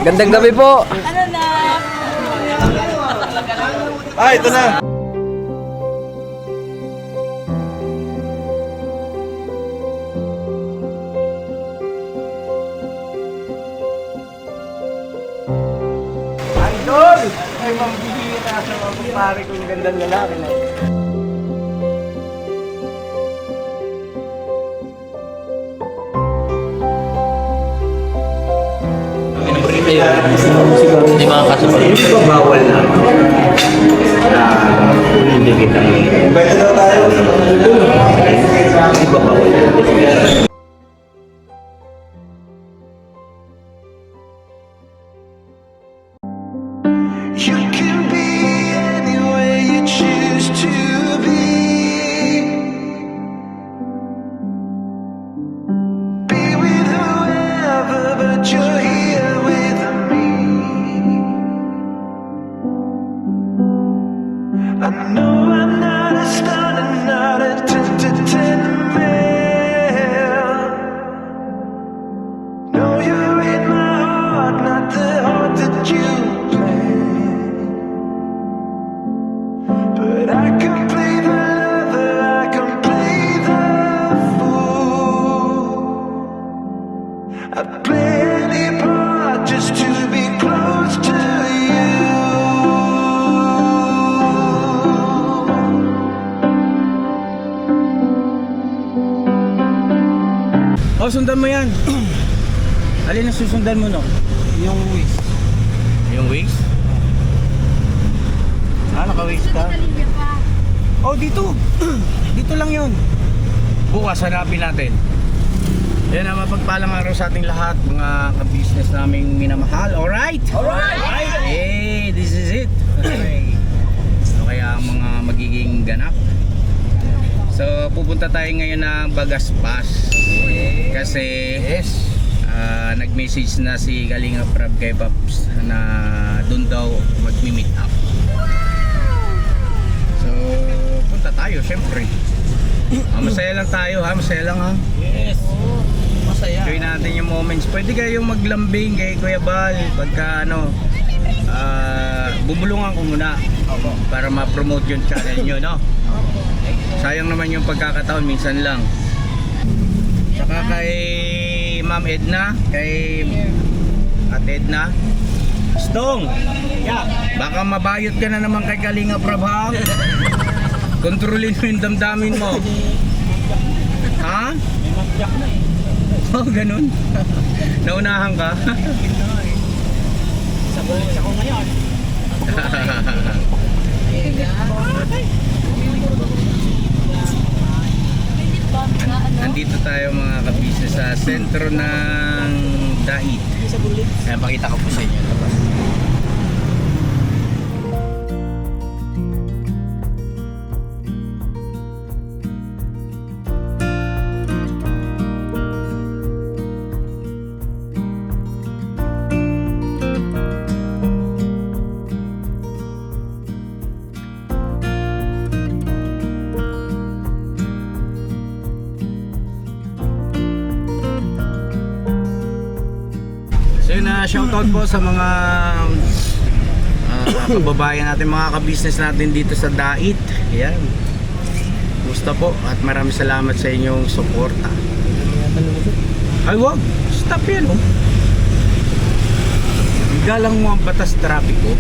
Gandang gabi po. Ano na? Ito na. Idol! Ay, mambihira sa mga kumpare kong gandang lalaki na. Hindi makakasabay. Bawal na. Hindi kita. Pwede daw tayo. Hindi ba bawal? You can be anywhere you choose to be. Be with whoever, but you're here with me. I know I'm not a star and not a 10 man. No, you're in my heart, not the heart that you planned. But I can play the lover, I can play the fool. I'd play any part just to be close to you. Oh, sundan mo yan. Alin ang susundan mo, no? Yung Waze. Yung Waze? Naka-Waze ka? Oh, dito. Dito lang yun. Bukas hanapin natin. Yan ang mapagpalang araw sa ating lahat, mga ka-business naming minamahal. Alright? Alright! Hey, this is it. Okay. So kaya ang mga magiging ganap. So pupunta tayo ngayon ng Bagas Pass. Kasi nag-message na si Kalinga Prab kay Paps na doon daw mag-meet up. So punta tayo syempre. Masaya lang tayo ha, masaya lang ha. Yes. Masaya. Enjoy natin yung moments. Pwede kayong maglambing kay Kuya Bal pagka bubulungan ko muna para ma-promote yung channel nyo, no? Sayang naman yung pagkakataon, minsan lang. Saka kay Ma'am Edna, kay Ate Edna, Stong, baka mabayot ka na naman kay Kalinga Prab ha? Kontrolin mo yung damdamin mo. Ha? Oh, ganun. Naunahan ka? Sabulit ako ngayon. Nandito tayo mga kabisnes sa sentro ng Dait. Ayan, pakita ko po sa inyo. So yun na, shoutout po sa mga kababayan natin, mga ka-business natin dito sa Dait. Ayan. Gusto po at maraming salamat sa inyong suporta. Ay wag, stop yan oh. Galang mo ang batas trapiko.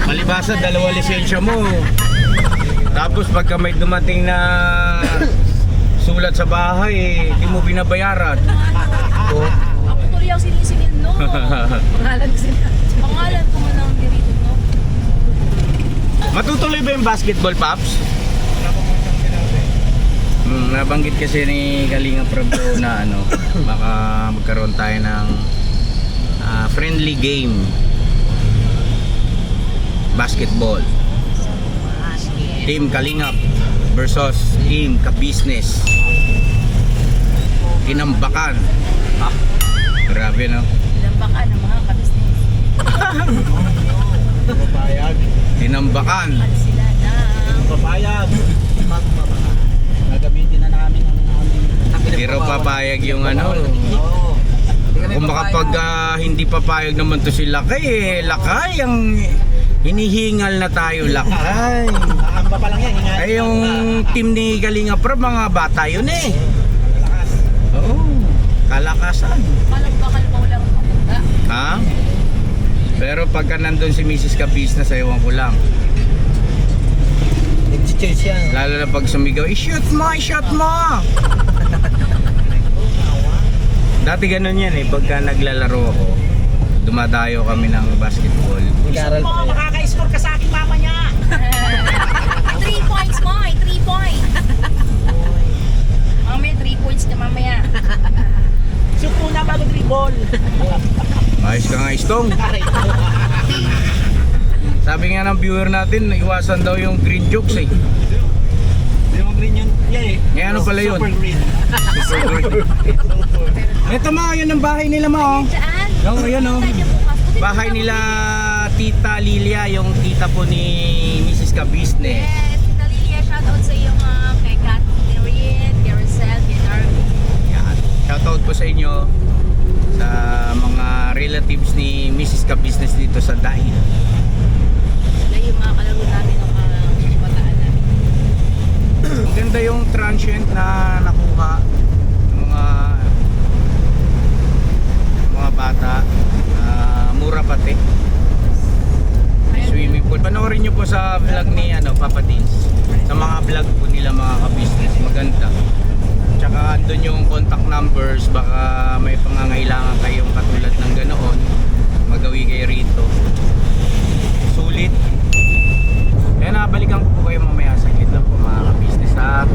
Malibasa, 2 lisensya mo. Tapos pagka may dumating na sulat sa bahay, hindi mo binabayaran. Ako tuloy ang sinisingil, no? Pangalan ko sila. Pangalan ko man ang dirito, no? Matutuloy ba yung basketball, Paps? Nabanggit kasi ni Kalinga Prab na baka magkaroon tayo ng friendly game. Basketball. Team Kalingap versus Team Ka-Business. Tinambakan. Grabe no? Tinambakan ng mga ka-business. Tinambakan. Sila na. Papayag. Magmamahal. Gagamitin na namin ang aming Hindi raw papayag yung ano. Kung makapag hindi papayag naman to si Lakay eh. Lakay ang hinihingal na tayo, Lakay. Ang pa lang yan, hingal. Ay yung team ni Kalinga Prab, mga bata yun eh. Oo. Kalakasan. Bakal mo lang maganda. Ha? Pero pagka nandun si Mrs. Ka-business, ewan ko lang. Nag-chase yan. Lalo na pag sumigaw, i-shoot mo, i-shoot mo! Dati ganun yan eh, pagka naglalaro ako, dumadayo kami ng basketball. Nag-aaral pa yan. Makaka-score ka sa akin mama niya. 3 points mo, 3 points. Mamaya 3 points na mamaya. Shoot muna bago dribble. Ayos ka nga, Istong. Sabi nga ng viewer natin, iwasan daw yung green jokes eh. Hindi mo green yun. Yeah eh. Ngayon ano pala yun? Super green. Ito mga yun ang bahay nila mga oh. Diyan. Yung yun oh. Bahay nila Tita Lilia, yung tita po ni Mrs. Ka-business. Yes, Tita Lilia, shoutout sa iyo kay Catherine, Carousel, kay Darby. Yan. Shoutout po sa inyo sa mga relatives ni Mrs. Ka-business dito sa Dahil. Sila yung mga kalaro namin ng kabataan namin. Maganda yung transient na nakuha ng mga bata. Mura pati. May swimming pool. Panoorin nyo po sa vlog ni Papa Dins. Sa mga vlog po nila mga ka-business. Maganda. Tsaka andun yung contact numbers. Baka may pangangailangan kayong katulad ng ganoon. Magawi kayo rito. Sulit. Kaya nabalikan ko po kayo mamaya sa lang po mga ka-business ha?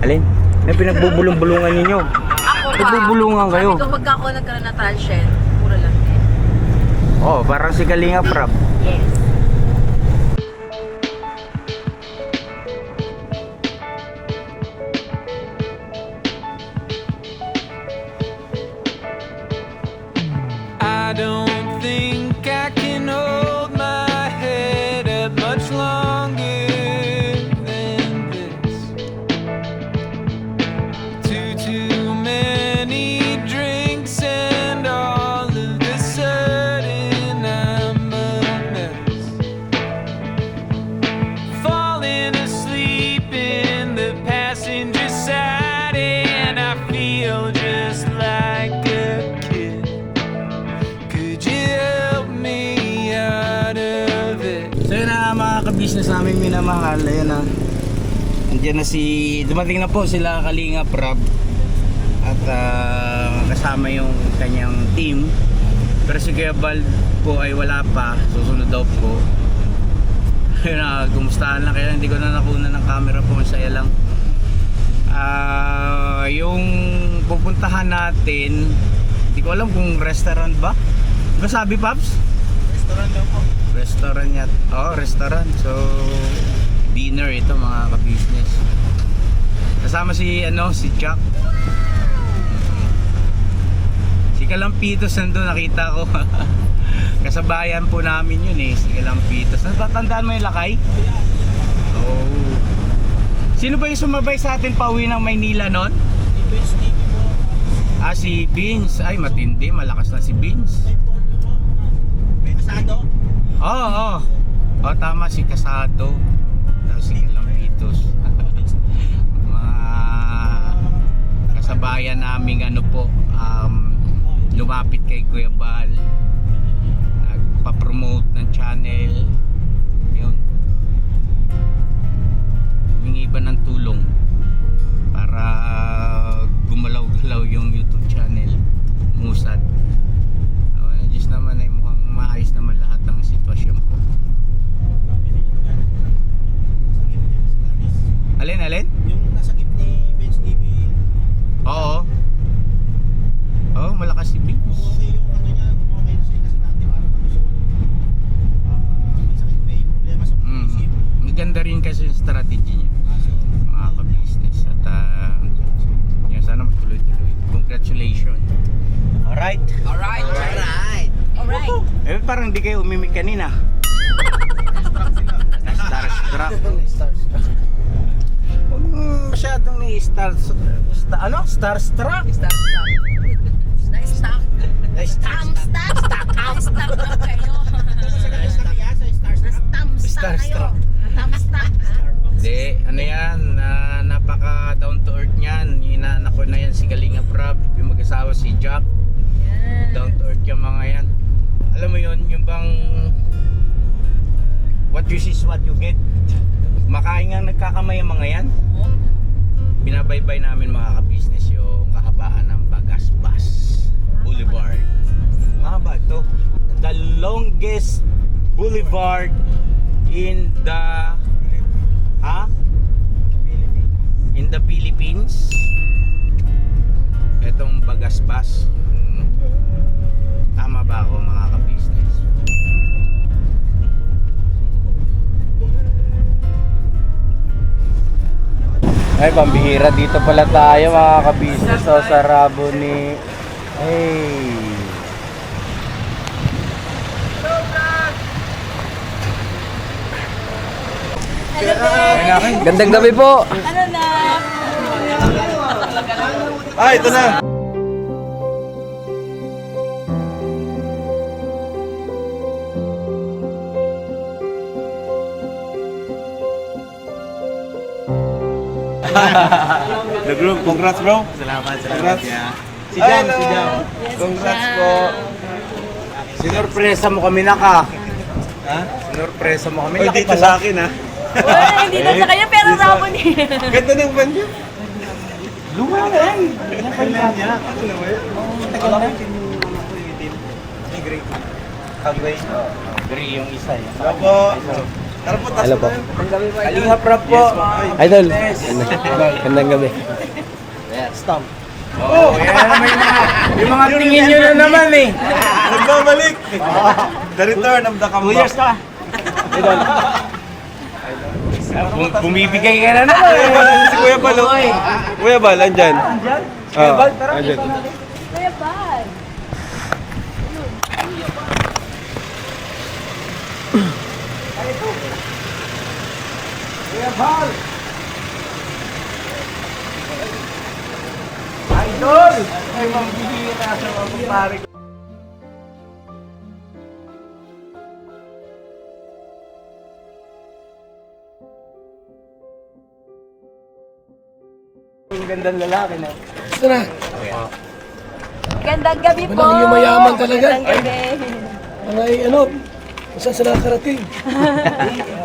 Alin? May pinagbubulong-bulungan ninyo. Nagbubulungan kayo. Sabi ko pagka ako nagkaroon na transient, puro lang din. Oh, parang si Kalinga Prab. Yes. I don't think I can hold my head up much longer than this. Too many drinks and all of a sudden I'm a mess. Falling asleep in the passenger side and I feel just like a kid. Could you help me out of it? So yun na mga ka-business namin minamahal. Ayun na. Andiyan na dumating na po sila Kalinga Prab. At kasama yung kanyang team. Pero si Kuya Bal po ay wala pa. Susunod daw po. Ayun na, kumustahan lang kaya hindi ko na nakuna ng camera po. Masaya lang. Yung pupuntahan natin, hindi ko alam kung restaurant ba. Ano sabi, Paps? Restaurant daw po. Restaurant yat. Oh, restaurant. So, dinner ito mga ka-business. Kasama si Jack. Si Kalampitos nandun, nakita ko. Kasabayan po namin yun eh, si Kalampitos. Natatandaan mo yung Lakay? Oh. Sino ba yung sumabay sa atin pauwi ng Maynila nun? Si Vince. Ay, matindi. Malakas na si Vince. May asado. Oo. Oh, tama, si Casado. Tapos si Kalampitos. Mga kasabayan naming lumapit kay Kuya Bal. Nagpa-promote ng channel. Yun. Humingi ba ng tulong para gumalaw-galaw yung YouTube channel. Musad. Diyos naman ay mukhang maayos naman lahat ng sitwasyon po. Alin? Yung nasa gift ni Benz TV. Oo. Oo, malakas si Vince. Okay yung niya, okay na siya kasi dati parang may sakit, may problema sa isip. Maganda rin kasi yung strategy niya. Mga ka-business. At yun, sana mas tuloy-tuloy. Congratulations. Alright. Alright. Eh, parang di kayo umimik kanina. Starstruck. starstruck. Na-stuck. Na-stuck na kayo. Starstruck. Na-stuck. Hindi, ano yan, napaka down to earth niyan. Inaanak ko na yan si Kalinga Prab, yung mag-asawa si Jack. Down to earth yung mga yan. Alam mo yun, yung bang what you see is what you get. Makain nga nagkakamay ang mga yan. Binabaybay namin mga ka-business yung kahabaan ng Bagasbas Boulevard. Mahaba ito. The longest boulevard in the in the Philippines. Etong Bagasbas. Tama ba ako mga ka-business? Ay, pambihira dito pala tayo mga ka-business sa Rabo ni Gandang gabi po. Ano na? Ito na. The group, congrats bro. Salamat. Si Jam. Congrats po. Sinurpresa mo kami naka. Ha? Sinurpresa mo kami. Dito sa akin ha. Wala, hindi na sa kanya, pero rabo niya. Ganda ng van niya. Lumayan. Tagal na. Kagway. Gray yung isa eh. Opo. Tara po, Hello po. Kalinga Prab po. Idol. Gandang gabi. Stop. Oh, yan naman yung mga tingin nyo na naman eh. Nagbabalik. The return of the comeback. 2 years ka. Bumibigay ka na naman eh. Si Kuya Bal. Kuya Bal, andyan. Kuya Bal, tara. Andyan. Kuya Bal. Kuya Bal. Idol! Ay, mambihira sa mga kumpare ko. Yung gandang lalaki na. Gandang gabi po. Walang yumayaman talaga. Gandang gabi. Ay, ano, kung saan sila nakarating.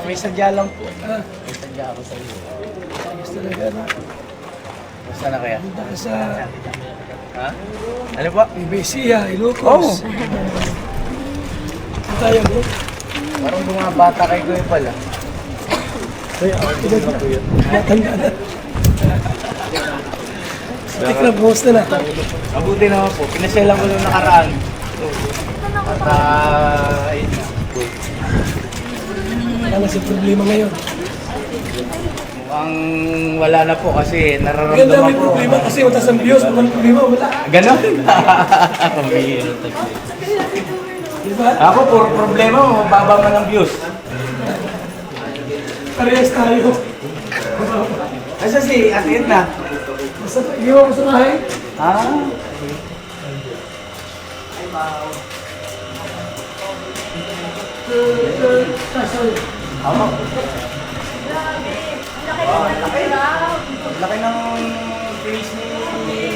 May sadya lang po. May sadya ako sa iyo. Ayos talaga, no? Basta na kaya? Punta ka sa Ha? Ano po? Ibesiya, Ilocos. Tayo, bro. Parang bumabata kay Kuya Bal ah. Kaya, ilan na. Matanda na. Tikram, kumusta na? Mabuti naman po. Pinasyalan ko nung nakaraan. At ayun na. Ano si problema ngayon? Mukhang wala na po kasi Ganda nararamdaman may ko. problema kasi mataas ang views. Walang problema, wala. Ganon? Pambihira. Diba? Ako, puro problema. Mababa man ang views. Parehas tayo. Asa si Ate Edna? Basta, iwan ko sa bahay. Ah. Laki ng face ni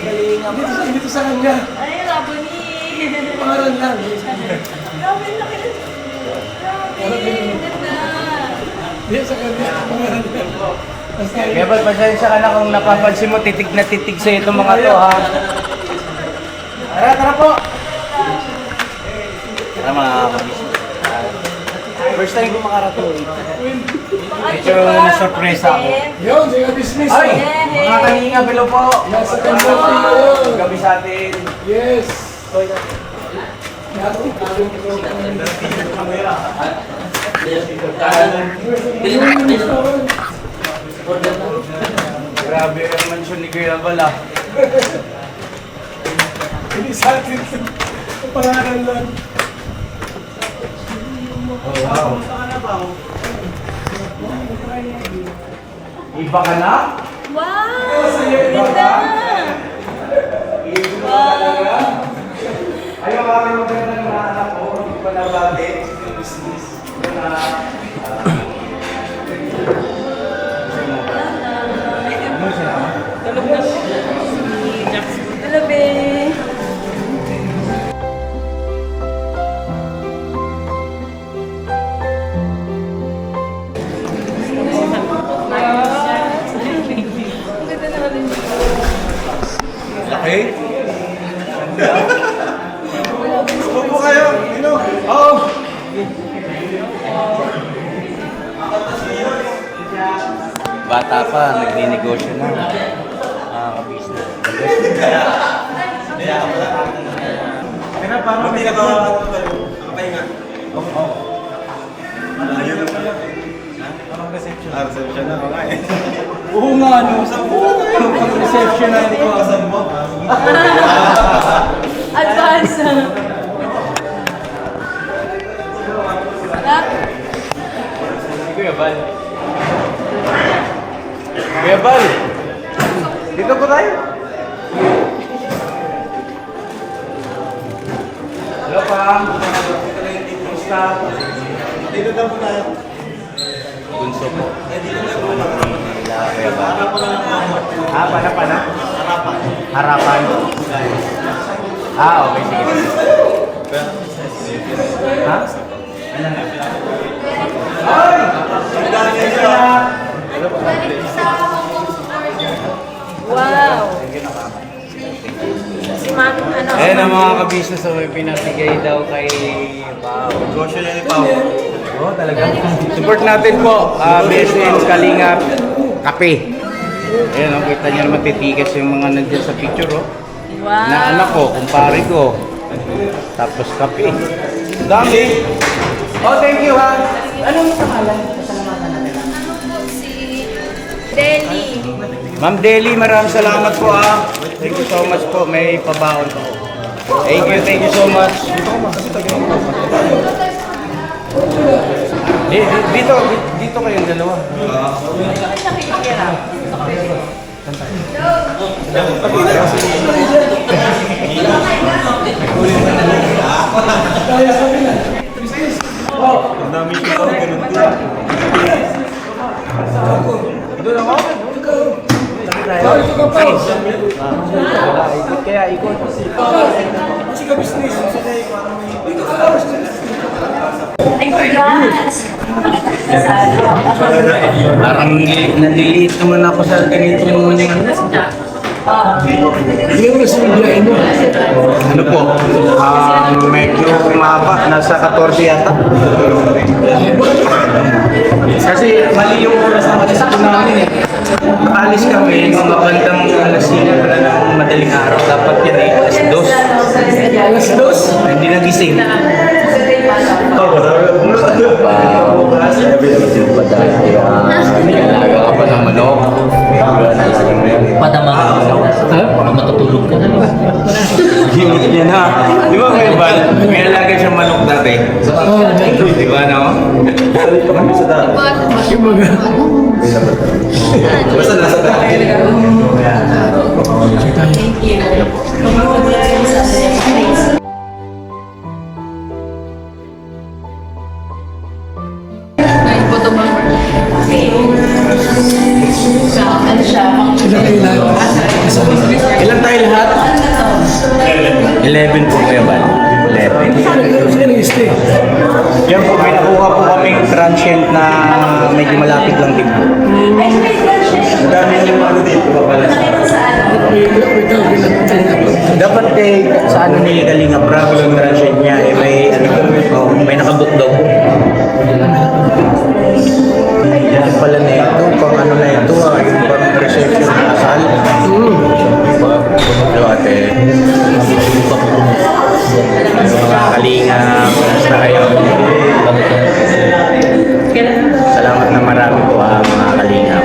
Kalinga. Dito sa kanya. Ay, rabo ni. Pangalan lang. Grabe, laki na. Grabe, ganda. Dito sa kanya. Pangalan lang. Basta, Kaya ba't pasensya ka na kung napapansin mo titig na titig sa itong mga to ha? Tara, tara po! Tara mga kabis. First time ko makarating. Medyo na-surpresa ako. yun, sige business. Ay! Mga kalinga, bilo po! Nasa kanya tayo. Gabi sa atin. Yes. Grabe ang mansyon ni Kuya Bal ah. Hindi sa atin. Pangalan lang. Oh, wow. Iba ka na? Wow! Ganda! Wow! Ayaw kami maganda ng mga anak ko, hindi pa nabati. Business. Hello, babe. Ang ganda naman din. Laki? Upo kayo! Oo! Bata pa, nagninegosyo na. Business. Hindi na ba pahinga? Oo. Malayo na pala. Anong reception? Reception na ako nga eh. Oo nga, ano? Pag-reception na hindi ko asan mo. Advance. Kuya Bal. Kuya Bal! Dito po tayo. Hello pa. Kumusta? Dito daw po tayo. Bunso po. Kuya Bal. Pana? Harapan. Okay, sige. Ha? Ay! Wow! Si Ma'am, ano? Ayan ang mga kabisnes na may pinapigay daw kay Pao. Negosyo niya ni Pao. Oo, talaga. Support natin po, BSN Kalingap Kape. Ayan, kita niyo naman titikas yung mga nandiyan sa picture, oh. Wow! Na anak ko, kumpare ko. Tapos kape. Dami. Oh, thank you ha. Anong pangalan? Ano po si Deli? Ma'am Deli, maraming salamat po ha. Thank you so much po. May pabaon po. Thank you so much. Dito kayong dalawa. Ang dami siya ako, ganun din. Doon ako? Kaya ikot. Kasi ka business. Ay, congrats! Parang naliliit naman ako sa ganito yung Yung nasa biyahe mo. ano po, medyo umaba, nasa 14 yata. Kasi mali yung oras na malis ko namin eh. Nakalis kami, mga bandang alas 5 na ng madaling araw. Dapat yan eh, alas 2. Alas dos. Hindi nagising. Nalaga ka pa ng manok. Padama ka na. Matutulog ka na. Ginit niya na. Di ba may bal? May alaga siyang manok dati. Di ba no? Basta nasa dati. Thank you. Photo bomber. Ano siya? Sila kayo lahat. Ilan tayo lahat? 11 po kuya Bal. 11. Sila nag-stay. Yan po, may nakuha po kaming transient na medyo malapit lang din po. Ang dami yung ano dito pa pala. Dapat sa ano ni Kalinga Prab, yung transient niya, may may nakabook daw po. Yan pala na ito, pang ano na ito, yung pang reception na kasal. Ate, mga Kalinga, basta kayo. Salamat na marami po mga Kalinga.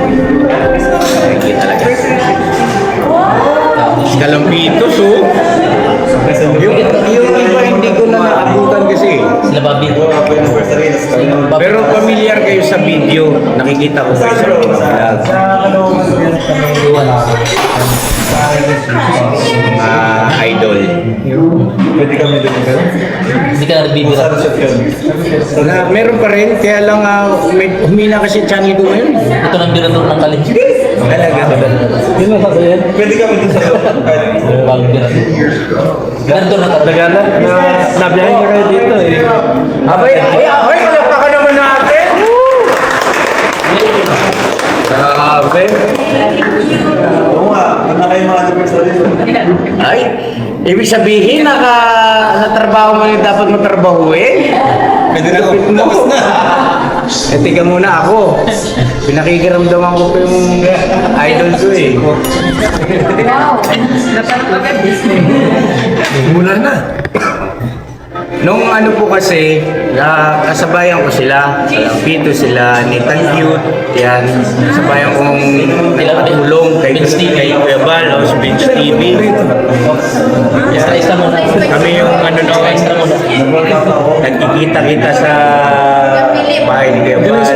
Thank you talaga. Kalampitos oh. Yung iba hindi ko na naabutan kasi. Sila Bobby. Pero familiar kayo sa video. Nakikita ko kayo sa vlog. idol. Pwede kami doon. Hindi ka na nagbibira. Meron pa rin, kaya lang humina kasi channel ko ngayon. Ito ng birador ng kalim. Yun ang sasayan. Pwede kami doon sa Bagong birador. Birador ng kalim. Tagalan na nabiyahin ka kayo dito eh. Abay, kalapa ka naman natin! Grabe. Oo nga, na kayo mga adversary. Ay, ibig sabihin, sa trabaho mo yung dapat matrabahuin. Pwede na ako. Tapos na. Eh, tiga muna ako. Pinakikiramdaman ko pa yung idol ko eh. Mula na. Nung ano po kasi, kasabayan ko sila, Pito sila, ni Cute, yan. Kasabayan kong nagpatulong kay Kuya Bal, o si Vince TV. Extra muna. Kami yung ano noon, Extra muna. nagkikita-kita sa bahay ni Kuya Bal.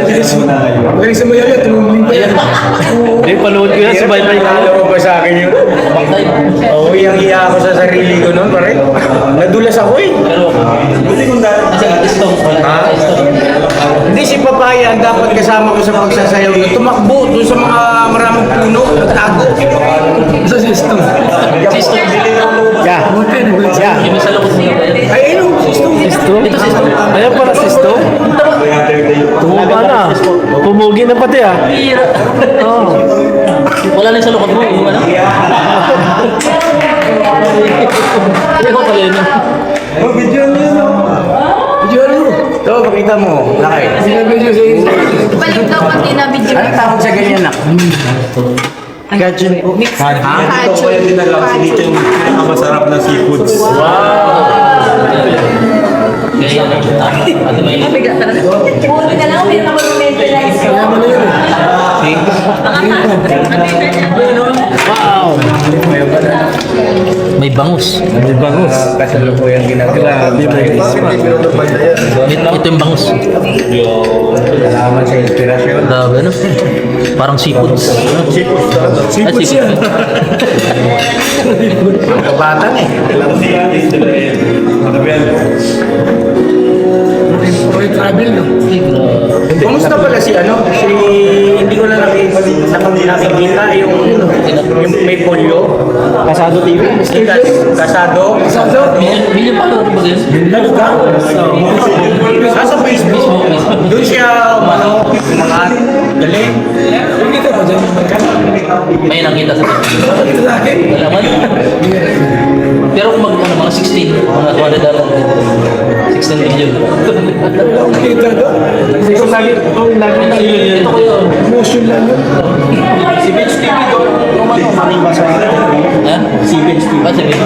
Magaling sa mayaya, tumumling pa yan. Hindi, panood ko yan sa baybay na. Alam mo ba sa akin yun? Oo, iyang-iya ako sa sarili ko noon, pare. Nadulas ako eh. Pero, kasi stone. Ha? Hindi, si Papaya ang dapat kasama ko sa pagsasayaw na tumakbo doon sa mga maraming puno, nagtago. Sa system. System. Yeah. Yeah. Yung sa loob mo. Ay, ano? System? Ito system. Ayan pala system. Tumaba na. Pumugi na pati ah. Oo. Wala na yung sa loob mo. Yung ano? Hindi ko pala yun. Oh, video niyo. Video ano? Ito, pakita mo. Lakay. Sinabidyo sa isa. Balik daw pag dinabidyo. Anong tawag sa ganyan na? Kajun po. Ha? Ito kaya din na lang. Dito yung pinakamasarap na seafoods. Kaya yan. Ano ba yun? Puro ka lang, may mag-maintenance. Wow! May bangus. May bangus. Kasalukuyan ginagawa. Ito yung bangus. Salamat sa inspirasyon. Grabe ano? Parang seafoods. Seafoods yan. Kabatan eh. Roy Travel no? Kumusta pala si ano? Si hindi ko na nakikita yung may polio. Kasado TV? Kasado. Kasado? Million pa ba din? Sa Facebook. Doon siya umano, umangat. Galing. Kita ba dyan? May nakita sa alaman. Pero kung mga 16, mga $100. 16 million. Kita ba? Kasi kung lagi Ito ko yun. motion lang yun. Si Vince TV doon. Kumain ba sa Ha? Si Vince TV. Ah, si Vince.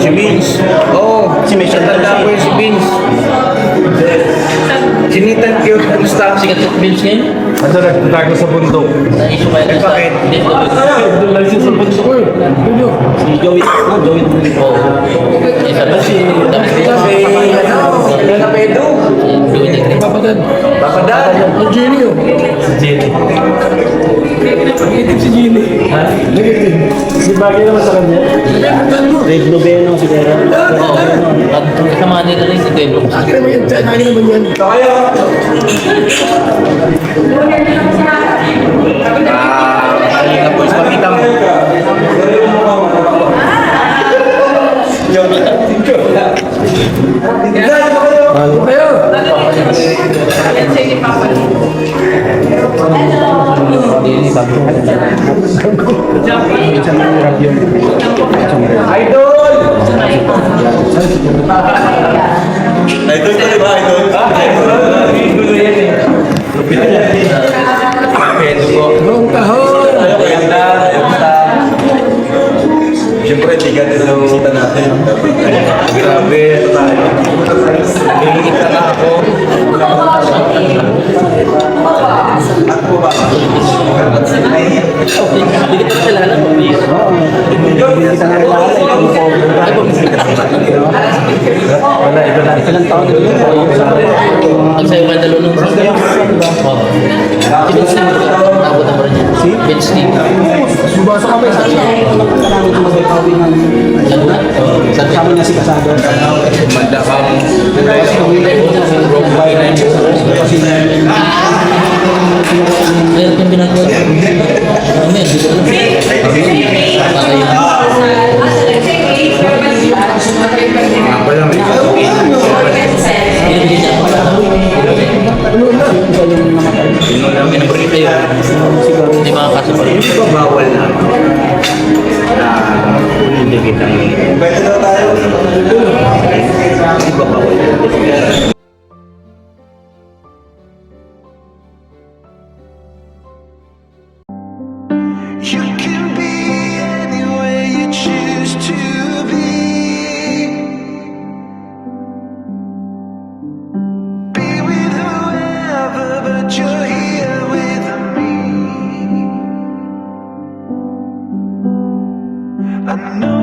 Si Vince. Oo. Si Vince. Tanda ko yung si Vince. Sinitan ko yung kumusta? Sikat si Vince ngayon. Ano nagtatago sa bundok? Na-issue kaya sa Bakit? Doon lang siya sa bundok ko eh. Si Joey. Joey. Oo. Isa ba? Sabi, ano na Pedro? Joey Negre. Papadad. Papadad. Ang Jenny oh. Si Jenny. Negative si Jenny. Ha? Negative. Di bagay naman sa kanya. Red Noveno siguro. Oo. At kasama nila rin si Pedro. Akin naman yan. Akin naman yan. Halika po, pakita mo. Ano kayo? Idol! Idol ko, di ba? Idol? Pedro ko. Noong tahon. Siyempre, tiga din ang bisita natin. Grabe. Nangingit na ako. Hindi kita kilala mo. Hindi kita nakilala. Ay, Wala, ito na. Ilang taon na yun? Ang sa'yo ba dalo nung Oo. Si Vince Lee, nakabot ang rin niya. Si? Vince Lee. Subasa kami sa namin ito mag-recovery ng Lagunat? sabi niya si Casado. Madakang Meron kang ginagawa. Ano yan? Di ko alam. Para yun. ako lang eh. Binibigyan niya ako. Pinabrief kayo. Hindi makakaso pa rin. Hindi ba bawal na hindi kitang hindi ba bawal? You can be anywhere you choose to be. Be with whoever, but you're here with me. I know